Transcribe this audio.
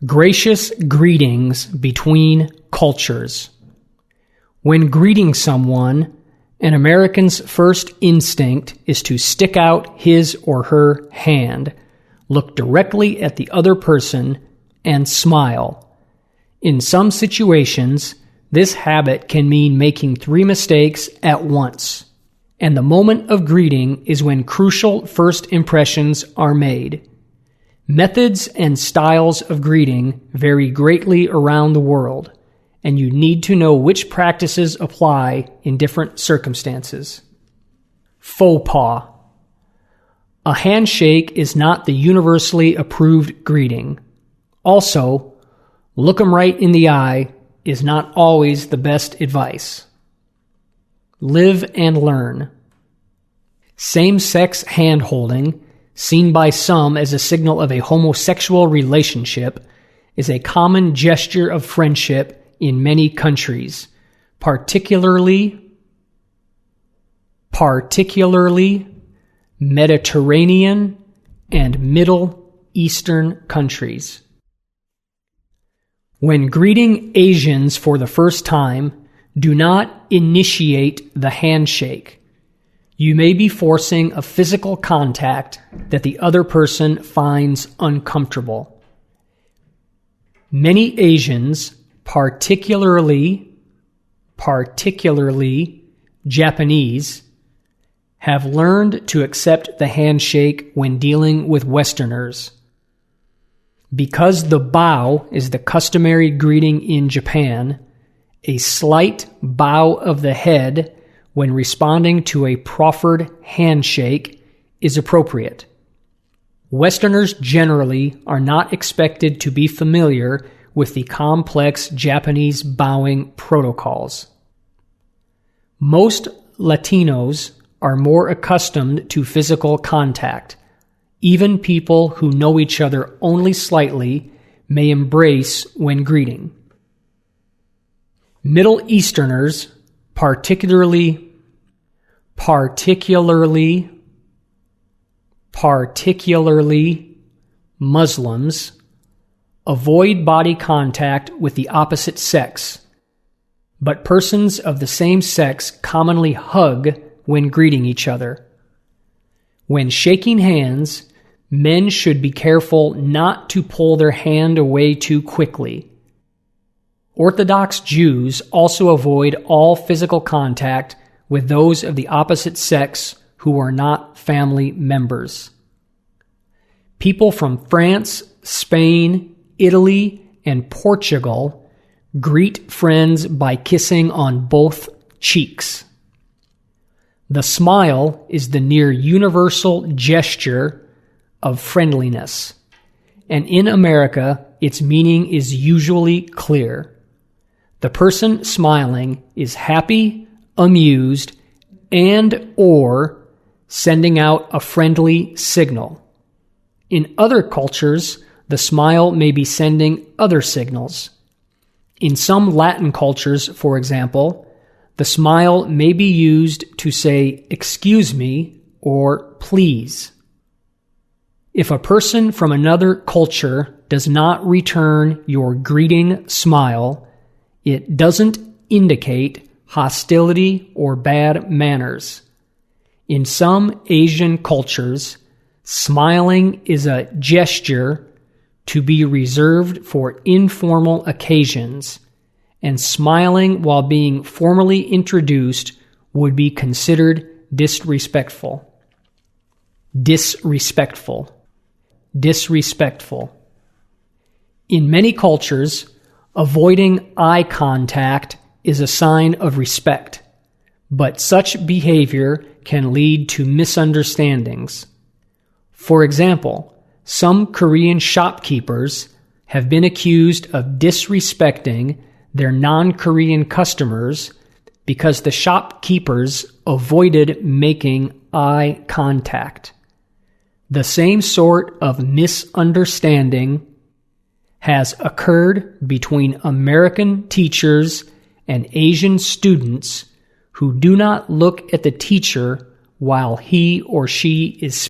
Gracious greetings between cultures. When greeting someone, an American's first instinct is to stick out his or her hand, look directly at the other person, and smile. In some situations, this habit can mean making 3 mistakes at once, and the moment of greeting is when crucial first impressions are made. Methods and styles of greeting vary greatly around the world, and you need to know which practices apply in different circumstances. Faux pas. A handshake is not the universally approved greeting. Also, look 'em right in the eye is not always the best advice. Live and learn. Same-sex hand-holding, seen by some as a signal of a homosexual relationship, is a common gesture of friendship in many countries, particularly Mediterranean and Middle Eastern countries. When greeting Asians for the first time, do not initiate the handshake. You may be forcing a physical contact that the other person finds uncomfortable. Many Asians, particularly Japanese, have learned to accept the handshake when dealing with Westerners. Because the bow is the customary greeting in Japan, a slight bow of the head when responding to a proffered handshake is appropriate. Westerners generally are not expected to be familiar with the complex Japanese bowing protocols. Most Latinos are more accustomed to physical contact. Even people who know each other only slightly may embrace when greeting. Middle Easterners, particularly Muslims, avoid body contact with the opposite sex, but persons of the same sex commonly hug when greeting each other. When shaking hands, men should be careful not to pull their hand away too quickly. Orthodox Jews also avoid all physical contact with those of the opposite sex who are not family members. People from France, Spain, Italy, and Portugal greet friends by kissing on both cheeks. The smile is the near universal gesture of friendliness, and in America, its meaning is usually clear. The person smiling is happy, amused, and/or sending out a friendly signal. In other cultures, the smile may be sending other signals. In some Latin cultures, for example, the smile may be used to say, "Excuse me," or "Please." If a person from another culture does not return your greeting smile, it doesn't indicate hostility or bad manners. In some Asian cultures, smiling is a gesture to be reserved for informal occasions, and smiling while being formally introduced would be considered disrespectful. In many cultures, avoiding eye contact is a sign of respect, but such behavior can lead to misunderstandings. For example, some Korean shopkeepers have been accused of disrespecting their non-Korean customers because the shopkeepers avoided making eye contact. The same sort of misunderstanding has occurred between American teachers and Asian students who do not look at the teacher while he or she is